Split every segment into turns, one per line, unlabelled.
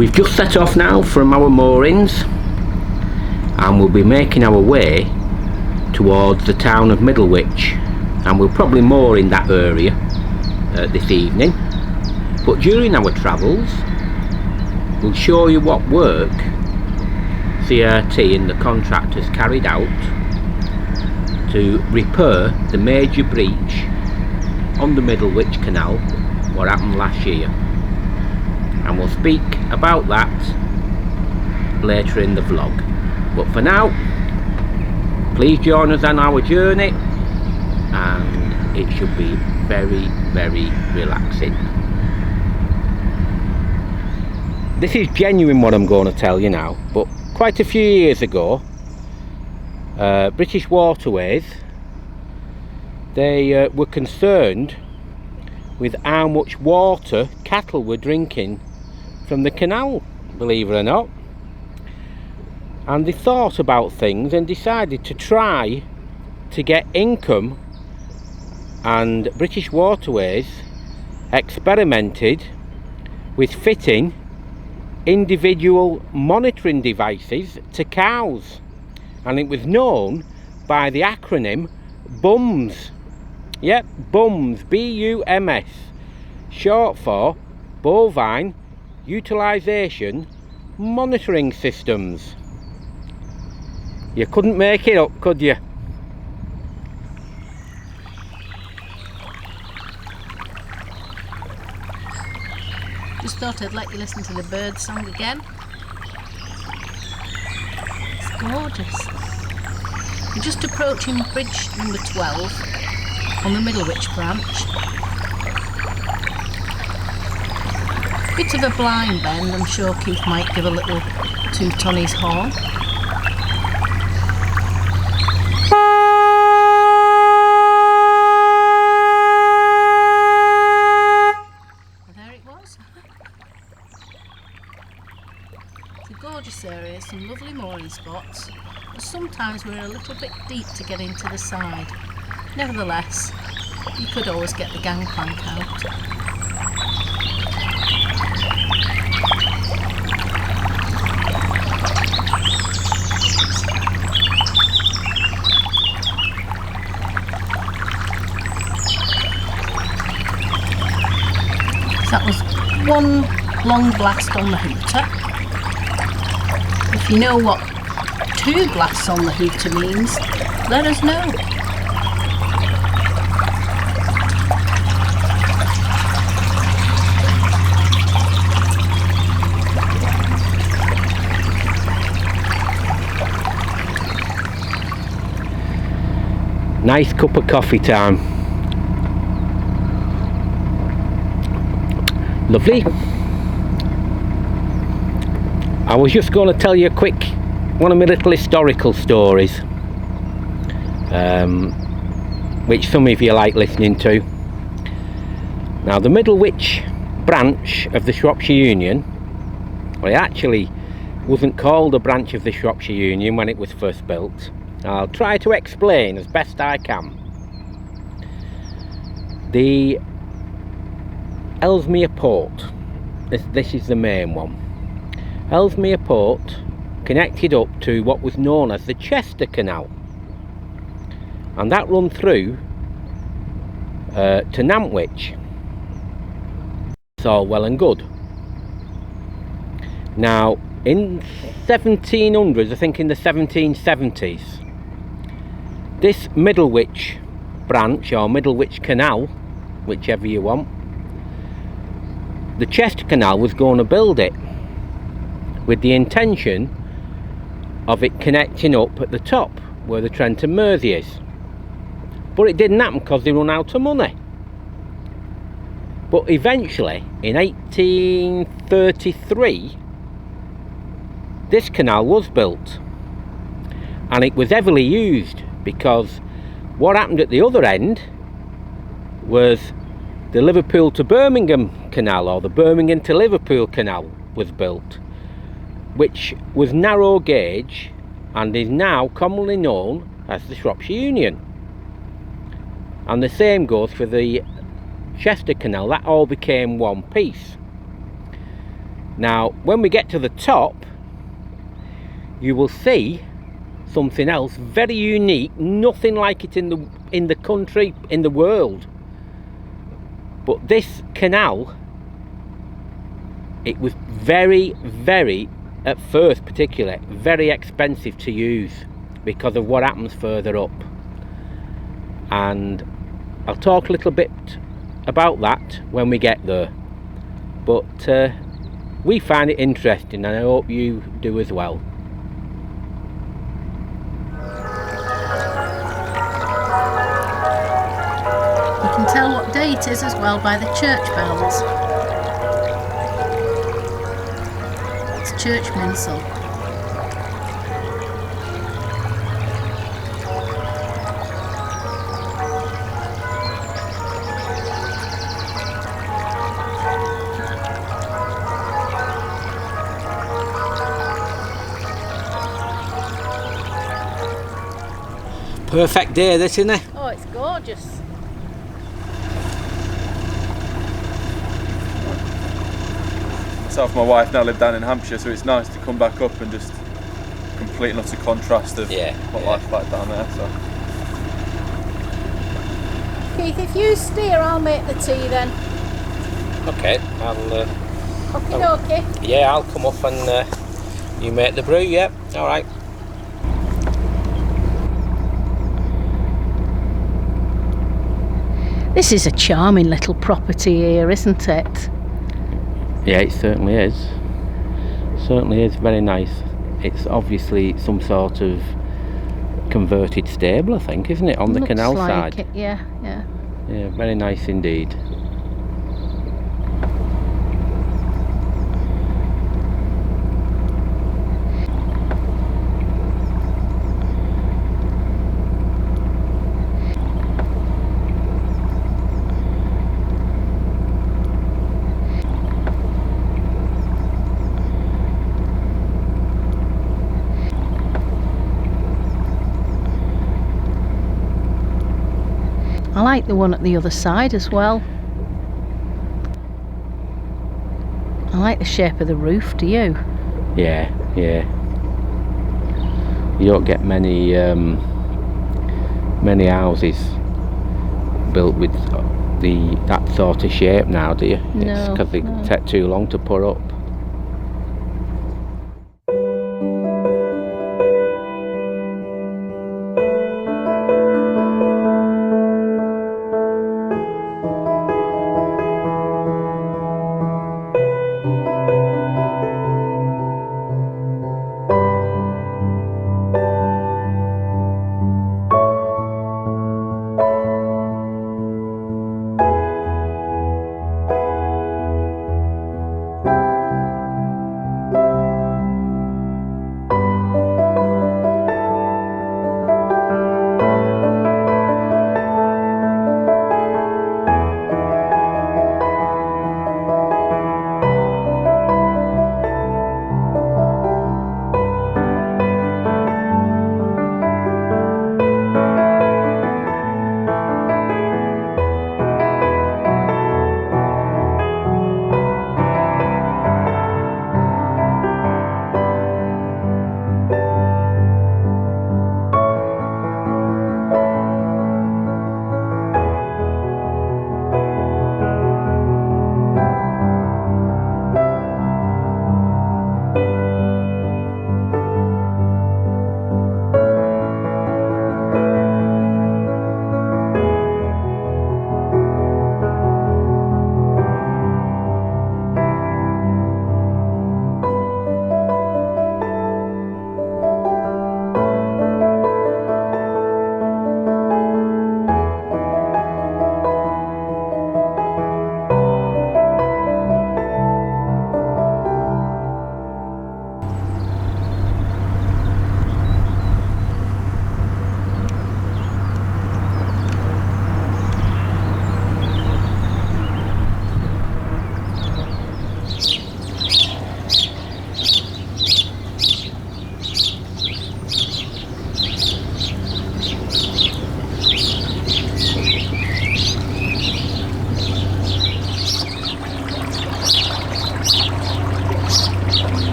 We've just set off now from our moorings and we'll be making our way towards the town of Middlewich, and we'll probably moor in that area this evening. But during our travels we'll show you what work CRT and the contractors carried out to repair the major breach on the Middlewich Canal what happened last year, and we'll speak about that later in the vlog. But for now, please join us on our journey and it should be very, very relaxing. This is genuine what I'm going to tell you now, but quite a few years ago British Waterways, they were concerned with how much water cattle were drinking from the canal, believe it or not, and they thought about things and decided to try to get income, and British Waterways experimented with fitting individual monitoring devices to cows, and it was known by the acronym BUMS. Yep, BUMS, B-U-M-S, short for Bovine Utilisation Monitoring Systems. You couldn't make it up, could you?
Just thought I'd let you listen to the bird song again. It's gorgeous. We're just approaching bridge number 12 on the Middlewich branch. Bit of a blind bend, I'm sure Keith might give a little toot on his horn. There it was. It's a gorgeous area, some lovely mooring spots, but sometimes we're a little bit deep to get into the side. Nevertheless, you could always get the gangplank out. So that was one long blast on the hooter. If you know what 2 blasts on the hooter means, let us know.
Nice cup of coffee time. Lovely. I was just going to tell you a quick one of my little historical stories, which some of you like listening to. Now, the Middlewich branch of the Shropshire Union, well, it actually wasn't called a branch of the Shropshire Union when it was first built. I'll try to explain as best I can. The Ellesmere Port, this is the main one. Ellesmere Port connected up to what was known as the Chester Canal, and that run through to Nantwich. It's all well and good. Now, in 1700s, I think in the 1770s, this Middlewich branch, or Middlewich Canal, whichever you want, the Chester Canal was going to build it with the intention of it connecting up at the top where the Trent and Mersey is. But it didn't happen because they run out of money. But eventually, in 1833, this canal was built, and it was heavily used because what happened at the other end was the Liverpool to Birmingham Canal, or the Birmingham to Liverpool Canal, was built, which was narrow gauge and is now commonly known as the Shropshire Union. And the same goes for the Chester Canal. That all became one piece. Now when we get to the top, you will see something else very unique, nothing like it in the country, in the world. But this canal, it was very, at first particularly, very expensive to use because of what happens further up. And I'll talk a little bit about that when we get there. But we find it interesting, and I hope you do as well.
You can tell what day it is as well by the church bells. It's church minsel.
Perfect day this, isn't it?
Oh, it's gorgeous.
Myself and my wife now live down in Hampshire, so it's nice to come back up and just complete and utter contrast of what life's like down there. So.
Keith, if you steer, I'll make the tea then.
Okay,
Okay.
yeah, I'll come up and you make the brew. Yeah, all right.
This is a charming little property here, isn't it?
Yeah, it certainly is. Certainly is very nice. It's obviously some sort of converted stable, I think, isn't it, on the canal
like
side?
It, yeah.
Yeah, very nice indeed.
I like the one at the other side as well. I like the shape of the roof, do you?
Yeah. You don't get many houses built with that sort of shape now, do you?
No,
It's because they take too long to put up.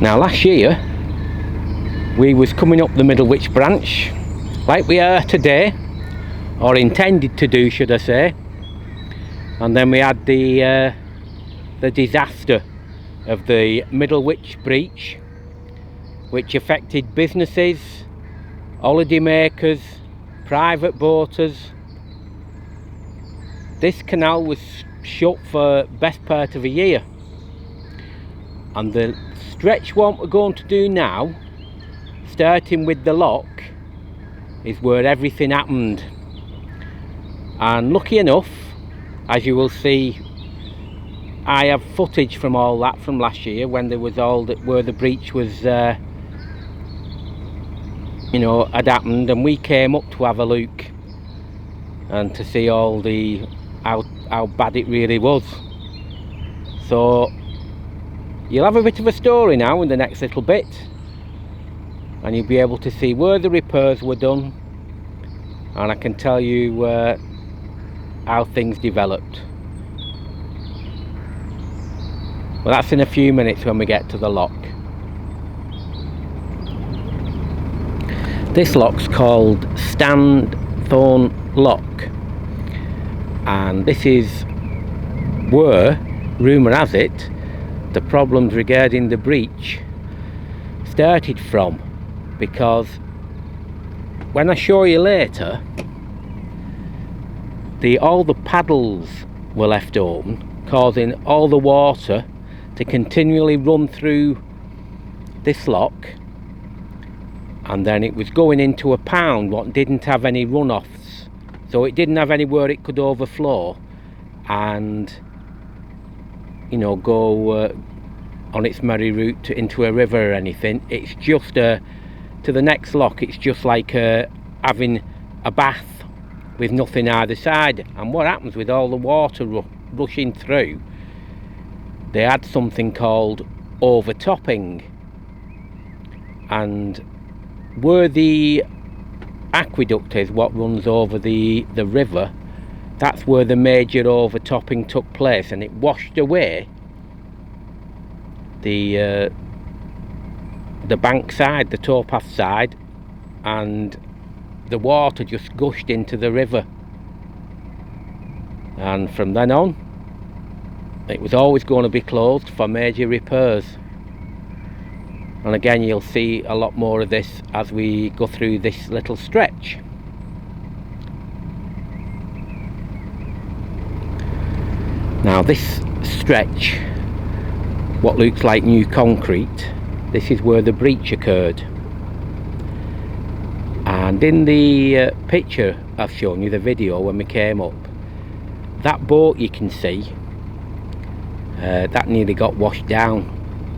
Now last year we was coming up the Middlewich branch like we are today, or intended to do, should I say, and then we had the disaster of the Middlewich breach, which affected businesses, holiday makers, private boaters. This canal was shut for best part of a year, and the stretch what we're going to do now, starting with the lock, is where everything happened. And lucky enough, as you will see, I have footage from all that from last year when there was all that, where the breach was you know, had happened, and we came up to have a look and to see all the how bad it really was. So you'll have a bit of a story now in the next little bit, and you'll be able to see where the repairs were done, and I can tell you how things developed. Well, that's in a few minutes when we get to the lock. This lock's called Stanthorne Lock, and this is where, rumour has it, the problems regarding the breach started from, because when I show you later, all the paddles were left open, causing all the water to continually run through this lock, and then it was going into a pound what didn't have any runoffs, so it didn't have anywhere it could overflow and, you know, go on its merry route into a river or anything. It's just to the next lock, it's just like having a bath with nothing either side. And what happens with all the water rushing through, they had something called overtopping, and where the aqueduct is, what runs over the river, that's where the major overtopping took place, and it washed away the bank side, the towpath side, and the water just gushed into the river. And from then on, it was always going to be closed for major repairs. And again, you'll see a lot more of this as we go through this little stretch. Now this stretch, what looks like new concrete, this is where the breach occurred. And in the picture I've shown you, the video when we came up, that boat you can see, that nearly got washed down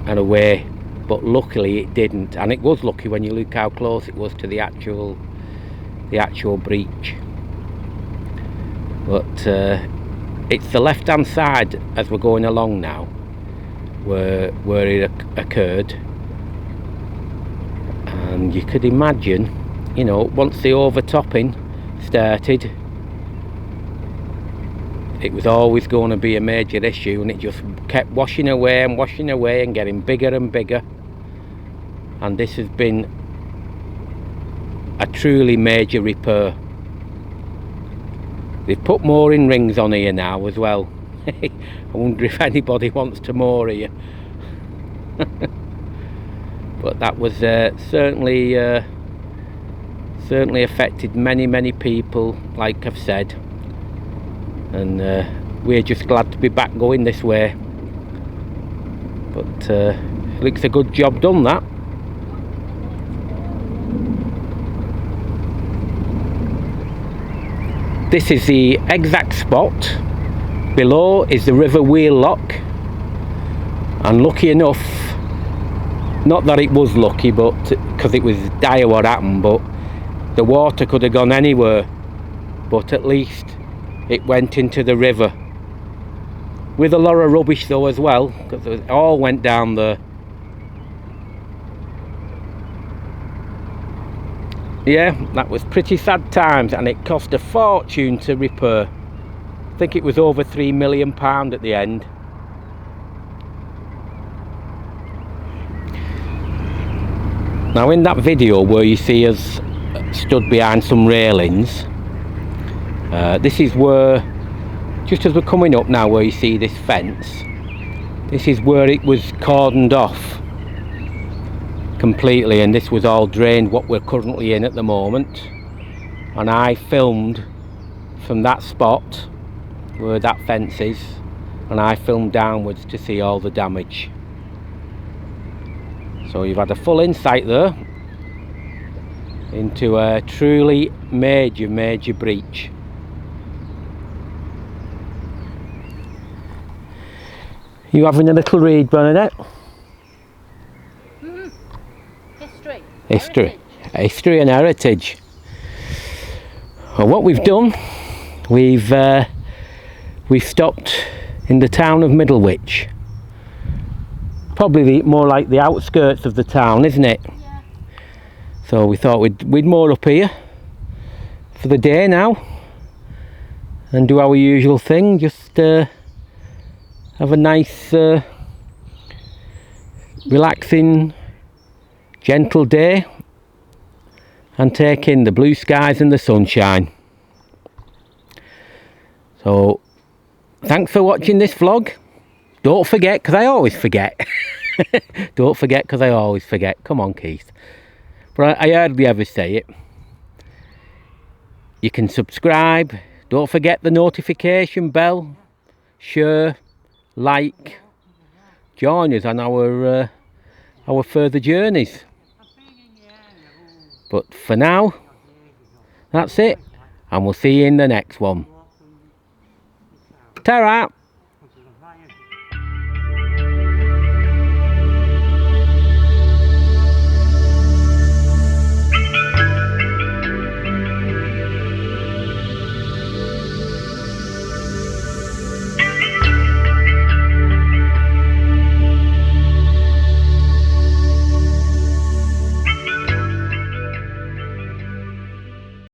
and away, but luckily it didn't. And it was lucky when you look how close it was to the actual breach. But it's the left hand side as we're going along now where it occurred, and you could imagine, you know, once the overtopping started, it was always going to be a major issue, and it just kept washing away and getting bigger and bigger. And this has been a truly major repair. They've put mooring rings on here now as well. I wonder if anybody wants to moor here. But that was certainly affected many people, like I've said, and we're just glad to be back going this way. But it looks a good job done, that. This is the exact spot. Below is the river wheel lock, and lucky enough, not that it was lucky, but because it was dire what happened, but the water could have gone anywhere, but at least it went into the river with a lot of rubbish though as well, because it all went down there. Yeah, that was pretty sad times, and it cost a fortune to repair. I think it was over £3 million at the end. Now in that video where you see us stood behind some railings, this is where, just as we're coming up now where you see this fence, this is where it was cordoned off completely, and this was all drained, what we're currently in at the moment. And I filmed from that spot where that fence is, and I filmed downwards to see all the damage. So you've had a full insight there into a truly major breach. You having a little read, Bernadette? History and heritage. Well, what we've done, we've stopped in the town of Middlewich. Probably more like the outskirts of the town, isn't it?
Yeah.
So we thought we'd moor up here for the day now and do our usual thing, just have a nice relaxing, gentle day and take in the blue skies and the sunshine. So thanks for watching this vlog. Don't forget, because I always forget. Don't forget, because I always forget. Come on, Keith. But I hardly ever say it. You can subscribe. Don't forget the notification bell. Share, like. Join us on our further journeys. But for now, that's it. And we'll see you in the next one. Ta-ra!